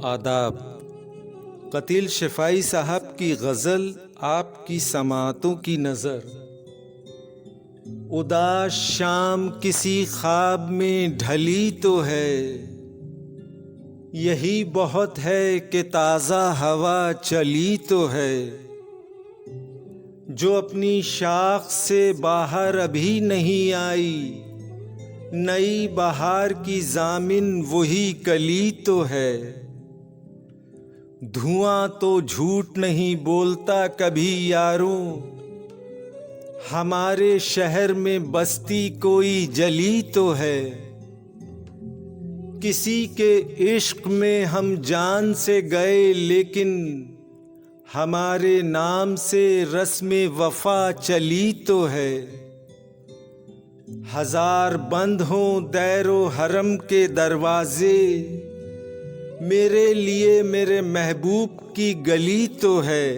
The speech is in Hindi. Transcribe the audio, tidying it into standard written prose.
आदाब। कतील शिफाई साहब की गज़ल आपकी समातों की नज़र। उदास शाम किसी ख्वाब में ढली तो है, यही बहुत है कि ताज़ा हवा चली तो है। जो अपनी शाख से बाहर अभी नहीं आई, नई बहार की जामिन वही कली तो है। धुआं तो झूठ नहीं बोलता कभी यारों, हमारे शहर में बस्ती कोई जली तो है। किसी के इश्क में हम जान से गए, लेकिन हमारे नाम से रस्म वफा चली तो है। हजार बंद हों दैरो हरम के दरवाजे, मेरे लिए मेरे महबूब की गली तो है।